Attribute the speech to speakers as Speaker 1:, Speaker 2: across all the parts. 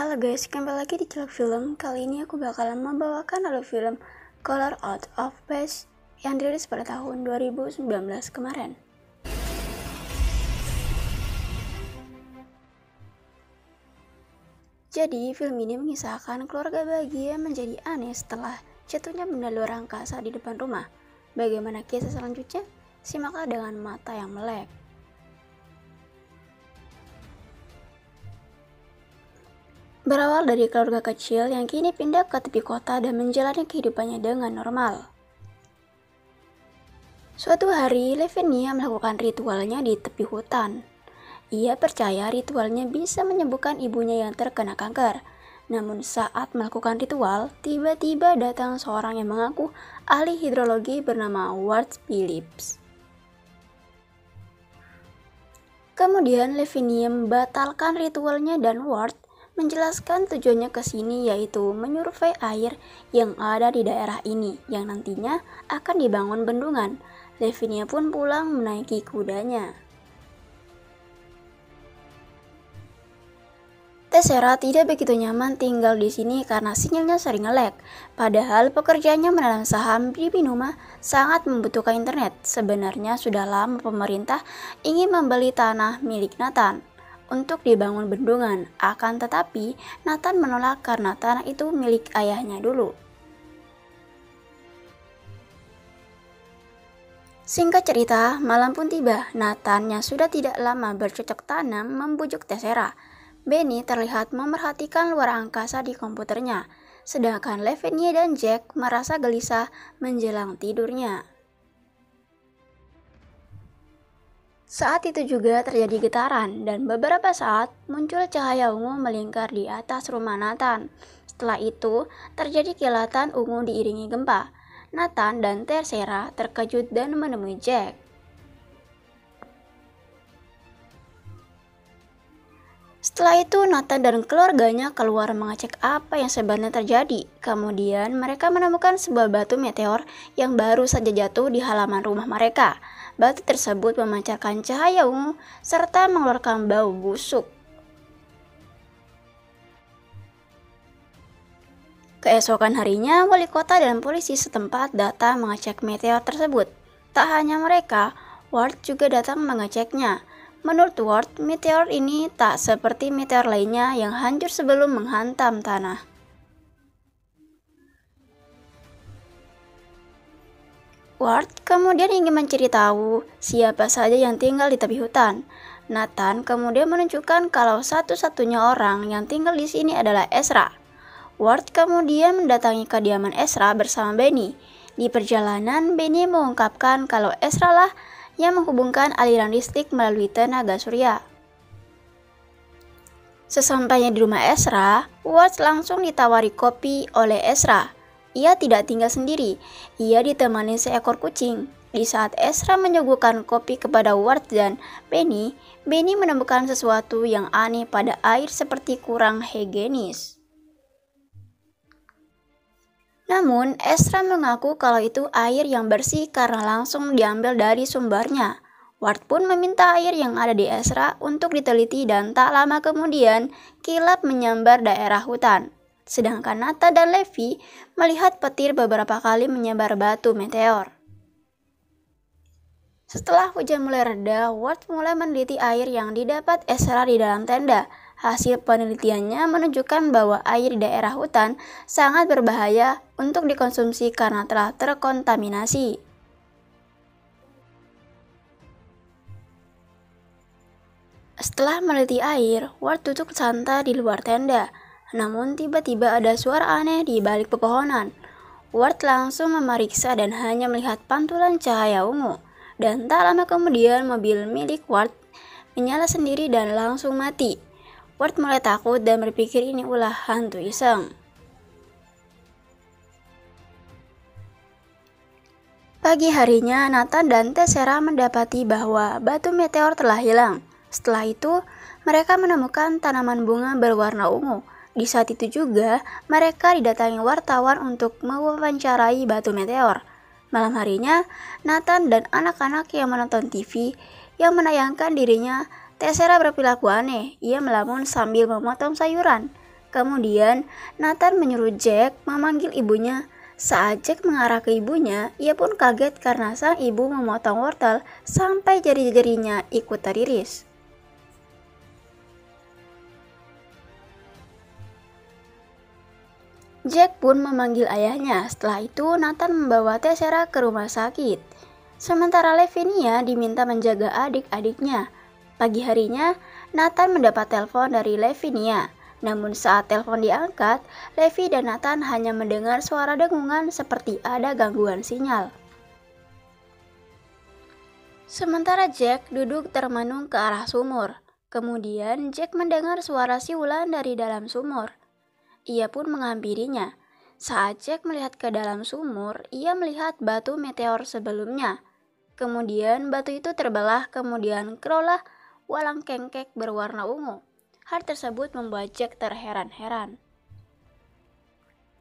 Speaker 1: Halo guys, kembali lagi di Celok Film. Kali ini aku bakalan membawakan alur film Color Out of Space yang dirilis pada tahun 2019 kemarin. Jadi, film ini mengisahkan keluarga bahagia menjadi aneh setelah jatuhnya benda luar angkasa di depan rumah. Bagaimana kisah selanjutnya? Simaklah dengan mata yang melek. Berawal dari keluarga kecil yang kini pindah ke tepi kota dan menjalani kehidupannya dengan normal. Suatu hari, Lavinia melakukan ritualnya di tepi hutan. Ia percaya ritualnya bisa menyembuhkan ibunya yang terkena kanker. Namun saat melakukan ritual, tiba-tiba datang seorang yang mengaku ahli hidrologi bernama Ward Phillips. Kemudian Lavinia membatalkan ritualnya dan Ward menjelaskan tujuannya ke sini, yaitu menyurvei air yang ada di daerah ini yang nantinya akan dibangun bendungan. Lavinia pun pulang menaiki kudanya. Tessera tidak begitu nyaman tinggal di sini karena sinyalnya sering nge-lag. Padahal pekerjaannya menanam saham di Binuma sangat membutuhkan internet. Sebenarnya sudah lama pemerintah ingin membeli tanah milik Nathan untuk dibangun bendungan, akan tetapi Nathan menolak karena tanah itu milik ayahnya dulu. Singkat cerita, malam pun tiba. Nathan yang sudah tidak lama bercocok tanam membujuk Tessera. Benny terlihat memerhatikan luar angkasa di komputernya, sedangkan Lavinia dan Jack merasa gelisah menjelang tidurnya. Saat itu juga terjadi getaran dan beberapa saat muncul cahaya ungu melingkar di atas rumah Nathan. Setelah itu terjadi kilatan ungu diiringi gempa. Nathan dan Tessera terkejut dan menemui Jack. Setelah itu Nathan dan keluarganya keluar mengecek apa yang sebenarnya terjadi. Kemudian mereka menemukan sebuah batu meteor yang baru saja jatuh di halaman rumah mereka. Batu tersebut memancarkan cahaya ungu serta mengeluarkan bau busuk. Keesokan harinya, wali kota dan polisi setempat datang mengecek meteor tersebut. Tak hanya mereka, Ward juga datang mengeceknya. Menurut Ward, meteor ini tak seperti meteor lainnya yang hancur sebelum menghantam tanah. Ward kemudian ingin mencari tahu siapa saja yang tinggal di tepi hutan. Nathan kemudian menunjukkan kalau satu-satunya orang yang tinggal di sini adalah Ezra. Ward kemudian mendatangi kediaman Ezra bersama Benny. Di perjalanan, Benny mengungkapkan kalau Ezra lah yang menghubungkan aliran listrik melalui tenaga surya. Sesampainya di rumah Ezra, Ward langsung ditawari kopi oleh Ezra. Ia tidak tinggal sendiri, ia ditemani seekor kucing. Di saat Ezra menyuguhkan kopi kepada Ward dan Benny menemukan sesuatu yang aneh pada air seperti kurang higienis. Namun, Ezra mengaku kalau itu air yang bersih karena langsung diambil dari sumbernya. Ward pun meminta air yang ada di Ezra untuk diteliti dan tak lama kemudian kilap menyambar daerah hutan. Sedangkan Nathan dan Levi melihat petir beberapa kali menyebar batu meteor. Setelah hujan mulai reda, Ward mulai meneliti air yang didapat Ezra di dalam tenda. Hasil penelitiannya menunjukkan bahwa air di daerah hutan sangat berbahaya untuk dikonsumsi karena telah terkontaminasi. Setelah meneliti air, Ward duduk santai di luar tenda. Namun tiba-tiba ada suara aneh di balik pepohonan. Ward langsung memeriksa dan hanya melihat pantulan cahaya ungu. Dan tak lama kemudian mobil milik Ward menyala sendiri dan langsung mati. Ward mulai takut dan berpikir ini ulah hantu iseng. Pagi harinya, Nathan dan Tessera mendapati bahwa batu meteor telah hilang. Setelah itu, mereka menemukan tanaman bunga berwarna ungu. Di saat itu juga, mereka didatangi wartawan untuk mewawancarai batu meteor. Malam harinya, Nathan dan anak-anak yang menonton TV yang menayangkan dirinya, Tessera berperilaku aneh. Ia melamun sambil memotong sayuran. Kemudian, Nathan menyuruh Jack memanggil ibunya. Saat Jack mengarah ke ibunya, ia pun kaget karena sang ibu memotong wortel sampai jari-jarinya ikut teriris. Jack pun memanggil ayahnya. Setelah itu, Nathan membawa Tessera ke rumah sakit. Sementara Lavinia diminta menjaga adik-adiknya. Pagi harinya, Nathan mendapat telepon dari Lavinia. Namun saat telepon diangkat, Levi dan Nathan hanya mendengar suara dengungan seperti ada gangguan sinyal. Sementara Jack duduk termenung ke arah sumur. Kemudian Jack mendengar suara siulan dari dalam sumur. Ia pun menghampirinya. Saat Jack melihat ke dalam sumur, ia melihat batu meteor sebelumnya. Kemudian batu itu terbelah, kemudian keluarlah walang kengkek berwarna ungu. Hal tersebut membuat Jack terheran-heran.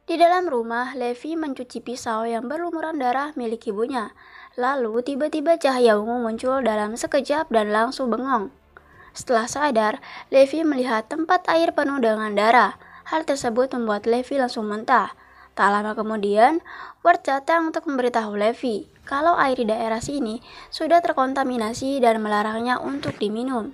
Speaker 1: Di dalam rumah, Levi mencuci pisau yang berlumuran darah milik ibunya. Lalu tiba-tiba cahaya ungu muncul dalam sekejap dan langsung bengong. Setelah sadar, Levi melihat tempat air penuh dengan darah. Hal tersebut membuat Levi langsung muntah. Tak lama kemudian, Ward datang untuk memberitahu Levi kalau air di daerah sini sudah terkontaminasi dan melarangnya untuk diminum.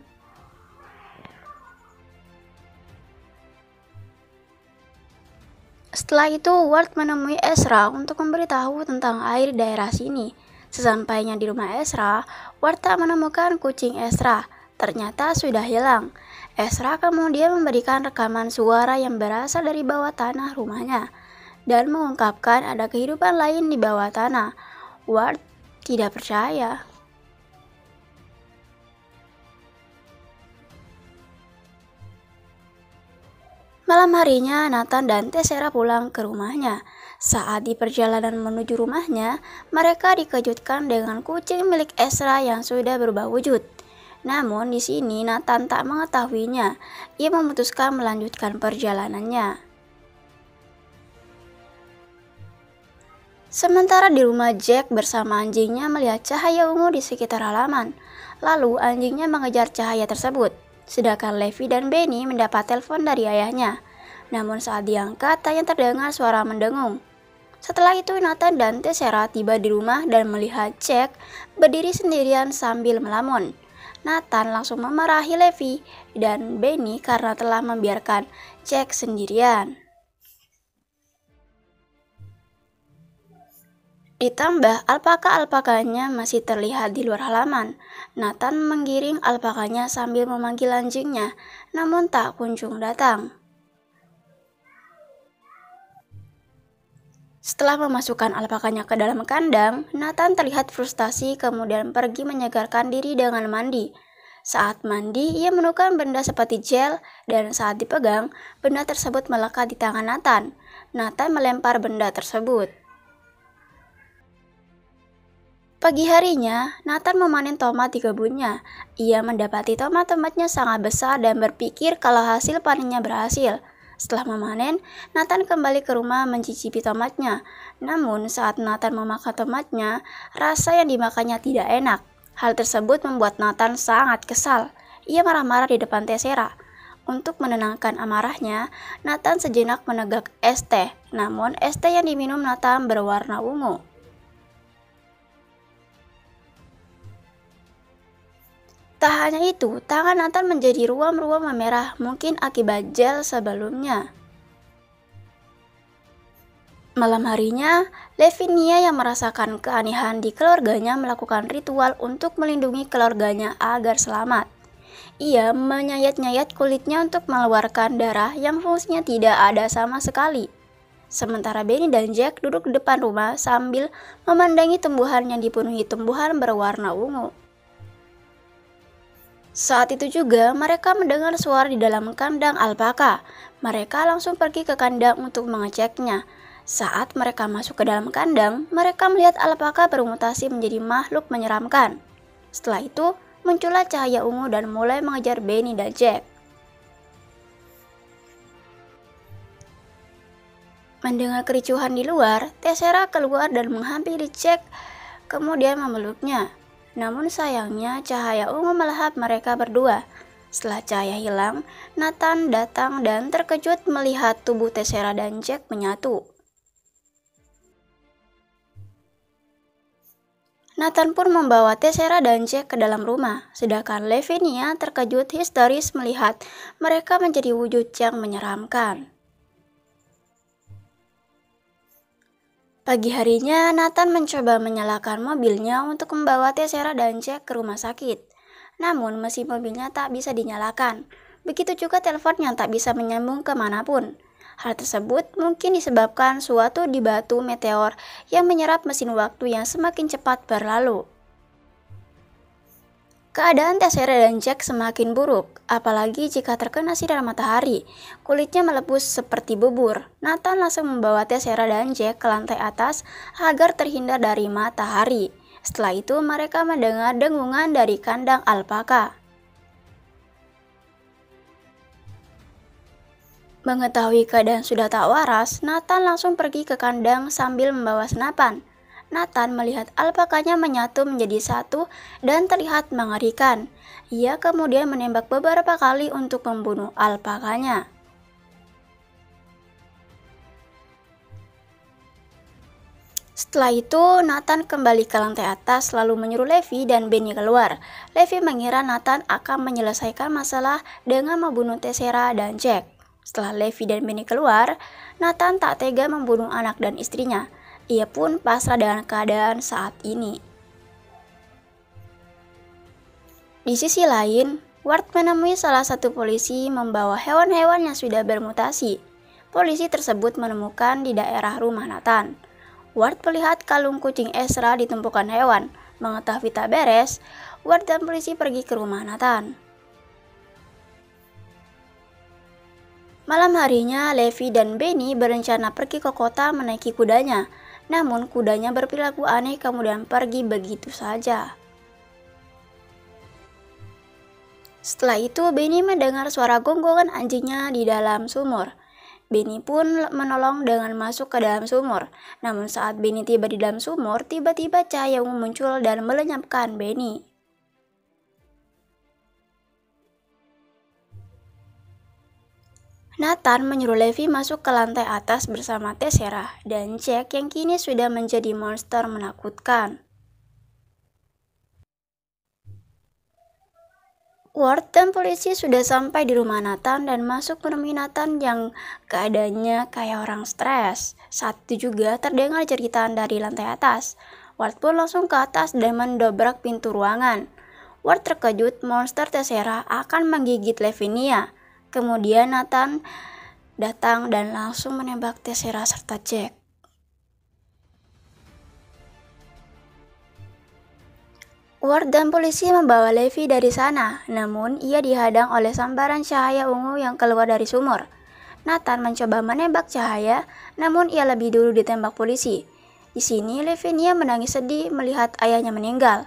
Speaker 1: Setelah itu, Ward menemui Ezra untuk memberitahu tentang air di daerah sini. Sesampainya di rumah Ezra, Ward tak menemukan kucing Ezra. Ternyata sudah hilang. Ezra kemudian memberikan rekaman suara yang berasal dari bawah tanah rumahnya dan mengungkapkan ada kehidupan lain di bawah tanah. Ward tidak percaya. Malam harinya, Nathan dan Tessera pulang ke rumahnya. Saat di perjalanan menuju rumahnya, mereka dikejutkan dengan kucing milik Ezra yang sudah berubah wujud. Namun di sini Nathan tak mengetahuinya. Ia memutuskan melanjutkan perjalanannya. Sementara di rumah, Jack bersama anjingnya melihat cahaya ungu di sekitar halaman. Lalu anjingnya mengejar cahaya tersebut. Sedangkan Levi dan Benny mendapat telepon dari ayahnya. Namun saat diangkat, hanya terdengar suara mendengung. Setelah itu Nathan dan Tessera tiba di rumah dan melihat Jack berdiri sendirian sambil melamun. Nathan langsung memarahi Levi dan Benny karena telah membiarkan Jack sendirian. Ditambah alpaka-alpakanya masih terlihat di luar halaman. Nathan menggiring alpakanya sambil memanggil anjingnya, namun tak kunjung datang. Setelah memasukkan alpakanya ke dalam kandang, Nathan terlihat frustasi kemudian pergi menyegarkan diri dengan mandi. Saat mandi, ia menemukan benda seperti gel dan saat dipegang, benda tersebut melekat di tangan Nathan. Nathan melempar benda tersebut. Pagi harinya, Nathan memanen tomat di kebunnya. Ia mendapati tomat-tomatnya sangat besar dan berpikir kalau hasil panennya berhasil. Setelah memanen, Nathan kembali ke rumah mencicipi tomatnya. Namun saat Nathan memakan tomatnya, rasa yang dimakannya tidak enak. Hal tersebut membuat Nathan sangat kesal. Ia marah-marah di depan Tessera. Untuk menenangkan amarahnya, Nathan sejenak menegak es teh. Namun es teh yang diminum Nathan berwarna ungu. Tak hanya itu, tangan Nathan menjadi ruam-ruam memerah, mungkin akibat gel sebelumnya. Malam harinya, Lavinia yang merasakan keanehan di keluarganya melakukan ritual untuk melindungi keluarganya agar selamat. Ia menyayat-nyayat kulitnya untuk mengeluarkan darah yang fungsinya tidak ada sama sekali. Sementara Benny dan Jack duduk di depan rumah sambil memandangi tumbuhan yang dipenuhi tumbuhan berwarna ungu. Saat itu juga mereka mendengar suara di dalam kandang alpaka. Mereka langsung pergi ke kandang untuk mengeceknya. Saat mereka masuk ke dalam kandang, mereka melihat alpaka bermutasi menjadi makhluk menyeramkan. Setelah itu, muncullah cahaya ungu dan mulai mengejar Benny dan Jack. Mendengar kericuhan di luar, Tessera keluar dan menghampiri Jack, kemudian memeluknya. Namun sayangnya cahaya ungu melahap mereka berdua. Setelah cahaya hilang, Nathan datang dan terkejut melihat tubuh Tessera dan Jack menyatu. Nathan pun membawa Tessera dan Jack ke dalam rumah, sedangkan Lavinia terkejut histeris melihat mereka menjadi wujud yang menyeramkan. Pagi harinya, Nathan mencoba menyalakan mobilnya untuk membawa Tessera dan Jack ke rumah sakit. Namun, mesin mobilnya tak bisa dinyalakan. Begitu juga telepon yang tak bisa menyambung kemanapun. Hal tersebut mungkin disebabkan suatu di batu meteor yang menyerap mesin waktu yang semakin cepat berlalu. Keadaan Tessera dan Jack semakin buruk, apalagi jika terkena sinar matahari. Kulitnya melepuh seperti bubur. Nathan langsung membawa Tessera dan Jack ke lantai atas agar terhindar dari matahari. Setelah itu mereka mendengar dengungan dari kandang alpaka. Mengetahui keadaan sudah tak waras, Nathan langsung pergi ke kandang sambil membawa senapan. Nathan melihat alpakanya menyatu menjadi satu dan terlihat mengerikan. Ia kemudian menembak beberapa kali untuk membunuh alpakanya. Setelah itu, Nathan kembali ke lantai atas lalu menyuruh Levi dan Benny keluar. Levi mengira Nathan akan menyelesaikan masalah dengan membunuh Tessera dan Jack. Setelah Levi dan Benny keluar, Nathan tak tega membunuh anak dan istrinya. Ia pun pasrah dengan keadaan saat ini. Di sisi lain, Ward menemui salah satu polisi membawa hewan-hewan yang sudah bermutasi. Polisi tersebut menemukan di daerah rumah Nathan. Ward melihat kalung kucing Ezra di tumpukan hewan. Mengetahui tak beres, Ward dan polisi pergi ke rumah Nathan. Malam harinya, Levi dan Benny berencana pergi ke kota menaiki kudanya. Namun kudanya berperilaku aneh kemudian pergi begitu saja. Setelah itu, Benny mendengar suara gonggongan anjingnya di dalam sumur. Benny pun menolong dengan masuk ke dalam sumur. Namun saat Benny tiba di dalam sumur, tiba-tiba cahaya ungu muncul dan melenyapkan Benny. Nathan menyuruh Levi masuk ke lantai atas bersama Tessera dan Jack yang kini sudah menjadi monster menakutkan. Ward dan polisi sudah sampai di rumah Nathan dan masuk menemui Nathan yang keadaannya kayak orang stres. Saat itu juga terdengar jeritan dari lantai atas. Ward pun langsung ke atas dan mendobrak pintu ruangan. Ward terkejut monster Tessera akan menggigit Lavinia. Kemudian Nathan datang dan langsung menembak Tessera serta Jack. Ward dan polisi membawa Levi dari sana, namun ia dihadang oleh sambaran cahaya ungu yang keluar dari sumur. Nathan mencoba menembak cahaya, namun ia lebih dulu ditembak polisi. Di sini Lavinia menangis sedih melihat ayahnya meninggal.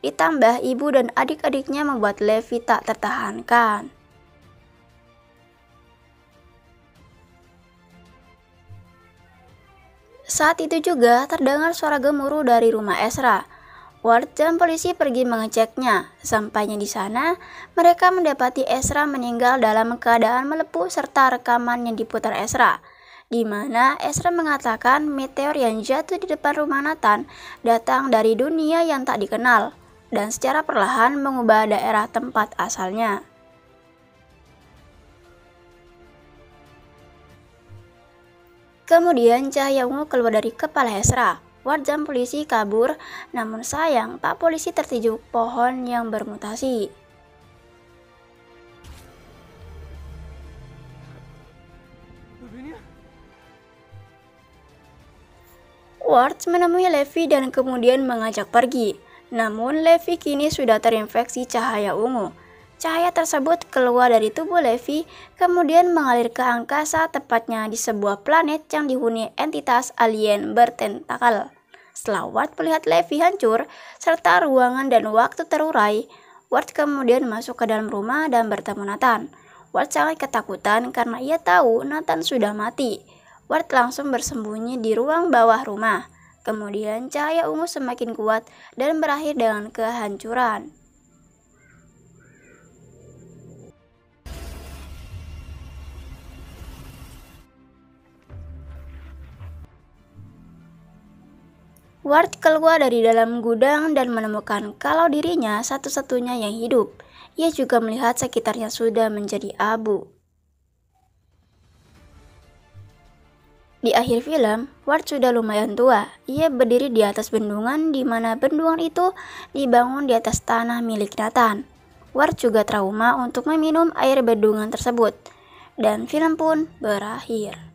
Speaker 1: Ditambah ibu dan adik-adiknya membuat Levi tak tertahankan. Saat itu juga terdengar suara gemuruh dari rumah Ezra. Ward dan polisi pergi mengeceknya. Sampainya di sana, mereka mendapati Ezra meninggal dalam keadaan melepuh serta rekaman yang diputar Ezra, di mana Ezra mengatakan meteor yang jatuh di depan rumah Nathan datang dari dunia yang tak dikenal dan secara perlahan mengubah daerah tempat asalnya. Kemudian cahaya ungu keluar dari kepala Ezra. Ward dan polisi kabur, namun sayang Pak Polisi tertijuk pohon yang bermutasi. Ward menemui Levi dan kemudian mengajak pergi. Namun Levi kini sudah terinfeksi cahaya ungu. Cahaya tersebut keluar dari tubuh Levi, kemudian mengalir ke angkasa, tepatnya di sebuah planet yang dihuni entitas alien bertentakal. Setelah Ward melihat Levi hancur, serta ruangan dan waktu terurai, Ward kemudian masuk ke dalam rumah dan bertemu Nathan. Ward sangat ketakutan karena ia tahu Nathan sudah mati. Ward langsung bersembunyi di ruang bawah rumah. Kemudian cahaya ungu semakin kuat dan berakhir dengan kehancuran. Ward keluar dari dalam gudang dan menemukan kalau dirinya satu-satunya yang hidup. Ia juga melihat sekitarnya sudah menjadi abu. Di akhir film, Ward sudah lumayan tua. Ia berdiri di atas bendungan di mana bendungan itu dibangun di atas tanah milik Nathan. Ward juga trauma untuk meminum air bendungan tersebut. Dan film pun berakhir.